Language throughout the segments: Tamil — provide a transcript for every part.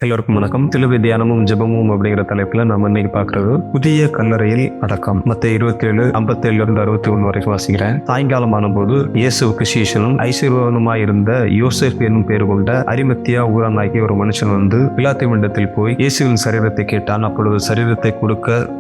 எல்லோருக்கும் வணக்கம். சிலுவை தியானமும் ஜெபமும் அப்படிங்கிற தலைப்புல நம்ம இன்னைக்கு பாக்குறது புதிய கல்லறையில் அடக்கம். மத்தேயு 27:57 வரைக்கும் வாசிக்கிறேன். சாயங்காலம் ஆனபோது இயேசுவுக்கு சீஷனும் ஐஸ்வர்யவானுமாய் இருந்த யோசேப் என்னும் பேர் கொண்ட அரிமத்தியா ஊரானாகிய ஒரு மனுஷன் வந்து பிலாத்துவினிடத்தில் போய் இயேசுவின் சரீரத்தை கேட்டான். அப்பொழுது சரீரத்தை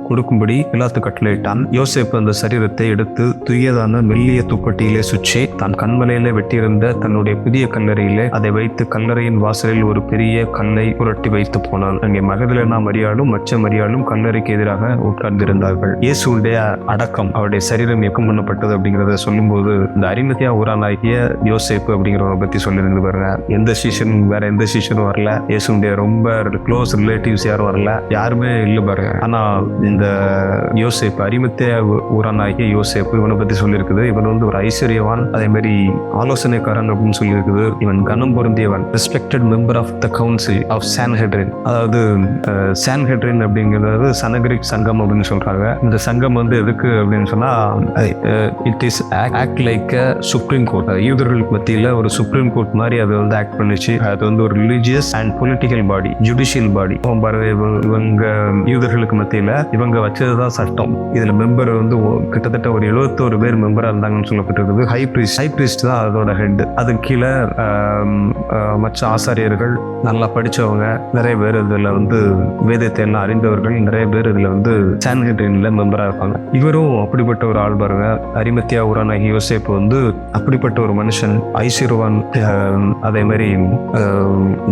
கொடுக்கும்படி பிலாத்து கட்டளையிட்டான். யோசேப் அந்த சரீரத்தை எடுத்து துயதான மெல்லிய துப்பட்டியிலே சுற்றி தான் கண்மலையிலே வெட்டியிருந்த தன்னுடைய புதிய கல்லறையிலே அதை வைத்து கல்லறையின் வாசலில் ஒரு பெரிய கல்லை புரட்டி வைத்து போனான். அங்கே மகதலேனா மரியாளும் மற்ற மரியாளும் கல்லறைக்கு எதிராக உட்கார்ந்திருந்தார்கள். இயேசுடைய அடக்கம், அவருடைய சரீரம் எக்கம் பண்ணப்பட்டது அப்படிங்கிறத சொல்லும் போது இந்த அரிமத்தியா ஊரானாகிய யோசேப்பு அப்படிங்கிறவரை பத்தி சொல்லியிருந்து பாருங்க. வேற எந்த சீஷனும் வரல, இயேசுடைய ரொம்ப க்ளோஸ் ரிலேட்டிவ்ஸ் யாரும் வரல, யாருமே இல்லை பாருங்க. ஆனா இந்த யோசேப்பு, அரிமத்தியா ஊரானாகிய யோசேப்பு, இவனை பத்தி சொல்லியிருக்குது. இவன் வந்து ஒரு ஐஸ்வர்யவான், அதே மாதிரி ஆலோசனைக்காரன் அப்படின்னு சொல்லியிருக்குது. இவன் கனம் பொருந்தியவன், respected member of the council of Sanhedrin. அதாவது சான்ஹெட்ரின் அப்படிங்கிறது சனகரிக் சங்கம் அப்படின்னு சொல்றாங்க. இந்த சங்கம் வந்து எதுக்கு அப்படின்னு சொன்னா, it is act like a supreme court. யூதர்களுக்கு மத்தியில ஒரு சுப்ரீம் கோர்ட் மாதிரி அது வந்து ஆக்ட் பண்ணிச்சு. அது வந்து ஒரு religious and political body, judicial பாடி. இவங்க யூதர்களுக்கு மத்தியில இவங்க வச்சதுதான் சட்டம். இதுல மெம்பர் வந்து கிட்டத்தட்ட ஒரு 71 பேர் மெம்பரா இருந்தாங்கன்னு சொல்லப்பட்டிருக்குது. ஹை பிரீஸ்ட் தான் அதோட ஹெட். அது கீழே மற்ற ஆசாரியர்கள், நல்லா படிச்சவங்க நிறைய பேர் இதுல வந்து வேதத்தை எல்லாம் அறிந்தவர்கள் நிறைய பேர் இதுல வந்து சான்ஹெட்ரின்ல மெம்பரா இருப்பாங்க. இவரும் அப்படிப்பட்ட ஒரு ஆள் பாருங்க. அரிமத்தியா ஊரானாகிய யோசேப்பு வந்து அப்படிப்பட்ட ஒரு மனுஷன், ஐஸ்வர்யவான், அதே மாதிரி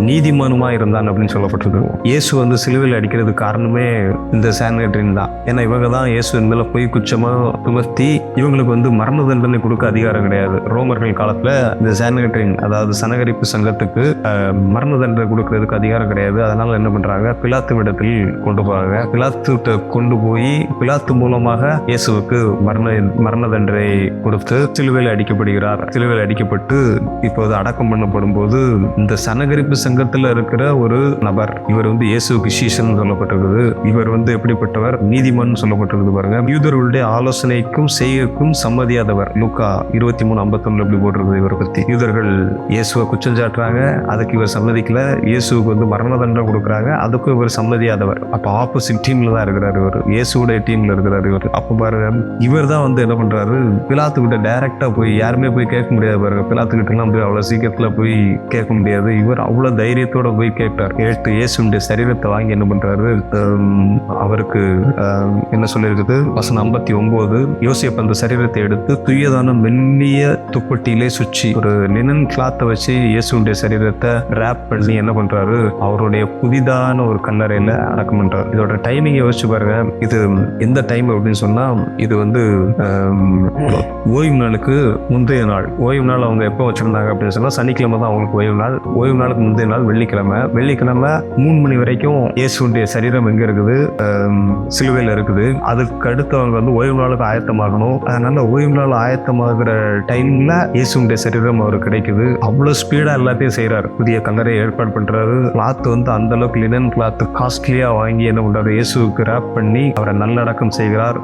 நீதிமானுமா இருந்தான் அப்படின்னு சொல்லப்பட்டிருக்கு. இயேசு வந்து சிலுவையில் அடிக்கிறது காரணமே இந்த சான்ஹெட்ரின் தான். ஏன்னா இவங்க தான் இயேசு மேல போய் குச்சமா துமர்த்தி இவங்களுக்கு வந்து மரண தண்டனை கொடுக்க அதிகாரம் கிடையாது. ரோமர்கள் காலத்துல இந்த சான்ஹெட்ரின், அதாவது சனகரிப்பு சங்கத்துக்கு மரண தண்டனை கொடுக்கறதுக்கு அதிகாரம் கிடையாது. அதனால என்ன பண்றாங்க, பிலாத்து இடத்தில் கொண்டு போறாங்க. பிலாத்து கொண்டு போய் பிலாத்து மூலமாக இயேசுவுக்கு மரண தண்டனை கொடுத்து சிலுவையில் அடிக்கப்படுகிறார். சிலுவையில் அடிக்கப்பட்டு இப்போது அடக்கம் பண்ணப்படும் போது இந்த சனகரிப்பு சங்கத்துல இருக்கிற ஒரு நபர், இவர் வந்து இயேசுவுக்கு சீஷன் சொல்லப்பட்டிருக்குது. இவர் வந்து எப்படிப்பட்டவர், நீதிமான் சொல்லப்பட்டிருக்குது பாருங்க. யூதர்களுடைய ஆலோசனைக்கும் செய்கைக்கும் சம்மதியாதவர். லூக்கா 23:51 எப்படி போட்டிருக்குது இவரை பத்தி. யூதர்கள் இயேசுவை குற்றம் சாட்டுறாங்க, அதுக்கு இவர் சம்மதிக்கல. இயேசுவுக்கு வந்து மரண தண்டனை கொடுக்குறாங்க, அதுக்கும் இவர் சம்மதியாதவர். அப்ப ஆப்போசிட் டீம்ல தான் இருக்கிறார் இவர், இயேசுடைய டீம்ல இருக்கிறார் இவர். அப்ப பாருங்க, இவர் தான் வந்து என்ன பண்றாரு, பிலாத்து கிட்ட டைரக்டா போய், யாருமே போய் கேட்க முடியாது பாருங்க. பிலாத்து கிட்ட எல்லாம் போய் அவ்வளவு சீக்கிரத்துல போய் கேட்க முடியாது. இவர் அவ்வளவு தைரியத்தோட போய் கேட்டார். கேட்டு இயேசுடைய சரீரத்தை வாங்கி என்ன பண்றாரு, அவருக்கு என்ன சொல்லியிருக்குது, வசனம் 59, யோசேப் அந்த சரீரத்தை எடுத்து துயதான மெல்லிய துப்பட்டியிலே சுற்றி ஒரு லினன் கிளாத்தை வச்சு இயேசுடைய சரீரத்தை ரேப் பண்ணி என்ன பண்றாரு, அவருடைய புதிதான ஒரு கல்லறையில அடக்கம் பண்றாரு. இதோட டைமிங் யோசிச்சு பாருங்க. இது எந்த டைம் அப்படின்னு சொன்னா, இது வந்து ஓய்வு நாளுக்கு முந்தைய நாள். ஓய்வு நாள் அவங்க எப்போ வச்சிருந்தாங்க அப்படின்னு சொன்னா, சனிக்கிழமை தான் அவங்களுக்கு ஓய்வு நாள். ஓய்வு நாளுக்கு முந்தைய நாள் வெள்ளிக்கிழமை. 3 மணி வரைக்கும் இயேசுடைய சரீரம் எங்க இருக்குது, சிலுவையில் இருக்குது. அதுக்கு அடுத்து அவங்க வந்து ஓய்வு நாளுக்கு ஆயத்தமாகணும். அதனால ஓய்வு நாள் ஆயத்தமாகிற டைம்ல இயேசுடைய சரீரம் அவருக்கு கிடைக்குது. அவ்வளவு ஸ்பீடா எல்லாத்தையும் செய்யறாரு. புதிய கல்லறையை ஏற்பாடு பண்றாரு. கிளாத் வந்து அந்த அளவுக்கு லினன் கிளாத் காஸ்ட்லியா வாங்கி என்ன பண்றாரு, இயேசுக்கு ரேப் பண்ணி அவரை நல்லடக்கம் செய்கிறார்.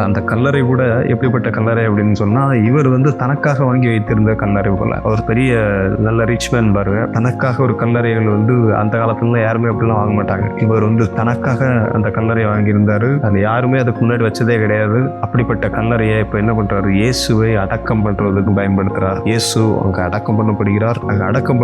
அந்த கல்லறை கூட எப்படிப்பட்ட கல்லறை அப்படின்னு சொன்னா, இவர் வந்து தனக்காக வாங்கி வைத்திருந்த கல்லறை போல. அவர் பெரிய நல்ல ரிச் மேன் பாருங்க. தனக்காக ஒரு கல்லறைகள் வந்து அந்த காலத்துல யாருமே அப்படிலாம் வாங்க மாட்டாங்க. இவர் வந்து தனக்காக அந்த கல்லறையை வாங்கியிருந்தாரு. அது யாருமே அதுக்கு முன்னாடி வச்சதே கிடையாது. அப்படிப்பட்ட கல்லறையை இப்ப என்ன பண்றாரு, இயேசுவை அடக்கம் பண்றதுக்கு பயன்படுத்துறார். இயேசு அங்க அடக்கம் பண்ணப்படுகிறார். அங்க அடக்கம்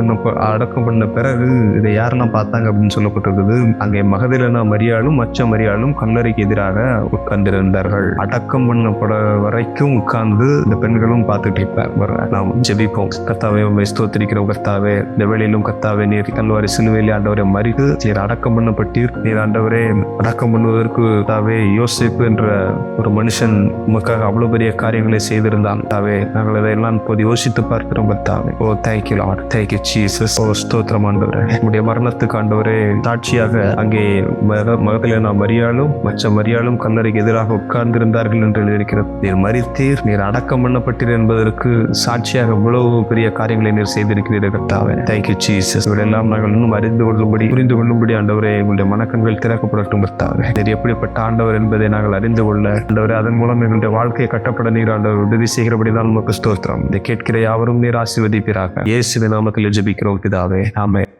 பண்ண பிறகு இதை யாரெல்லாம் பார்த்தாங்க அப்படின்னு சொல்லப்பட்டிருக்குது, அங்கே மகதலேனா மரியாளும் மற்ற மரியாளும் கல்லறைக்கு எதிராக உட்கார்ந்திருந்தார்கள். அடக்கம் பண்ணப்பட வரைக்கும் உட்கார்ந்து இந்த பெண்களும் பார்த்துட்டு இருப்பார். நாம் ஜெபிப்போம். கர்த்தாவே, உம்மை ஸ்தோத்திரிக்கிறோம். கர்த்தாவே, இந்த வேளையிலும் கர்த்தாவே, நீர் கல்வாரி சிலுவையிலே ஆண்டவரை மரித்து நீர் அடக்கம் பண்ணப்பட்டீர். நீர் ஆண்டவரே அடக்கம் பண்ணுவதற்கு கர்த்தாவே யோசேப்பு என்ற ஒரு மனுஷன் உமக்காக அவ்வளவு பெரிய காரியங்களை செய்திருந்தான். கர்த்தாவே, நாங்கள் இதையெல்லாம் இப்போது யோசித்து பார்க்கிறோம். கர்த்தாவே, ஓ தேங்க்யூ லார்ட், தேங்க்யூ ஜீசஸ். ஓ ஸ்தோத்திரம் ஆண்டவரே. உம்முடைய மரணத்துக்கு ஆண்டவரே சாட்சியாக அங்கே மகதலேனா மரியாளும் மற்ற மரியாளும் கல்லறைக்கு எதிராக உட்கார்ந்திருந்தார்கள் என்று எழுதியிருக்கிறது. நீர் மரித்தீர், நீர் அடக்கம் பண்ணப்பட்டீர் என்பதற்கு சாட்சியாக இவ்வளவு பெரிய காரியங்களை நீர் செய்திருக்கிறீர்கள். கர்த்தாவே, தேங்க்யூ ஜீசஸ். இவரெல்லாம் நாங்கள் இன்னும் அறிந்து கொள்ளும்படி, புரிந்து கொள்ளும்படி ஆண்டவரே எங்களுடைய மனக்கண்கள் திறக்கப்படட்டும். கர்த்தாவே, நீர் எப்படிப்பட்ட ஆண்டவர் என்பதை நாங்கள் அறிந்து கொள்ள ஆண்டவரே, அதன் மூலம் எங்களுடைய வாழ்க்கையை கட்டப்பட நீர் ஆண்டவர் உதவி செய்கிறபடிதான் நமக்கு ஸ்தோத்திரம். இதை கேட்கிற யாவரும் நீர் ஆசீர்வதிப்பீராக. இயேசுவின் நாமத்தில் ஜெபிக்கிறோம் பிதாவே, ஆமென்.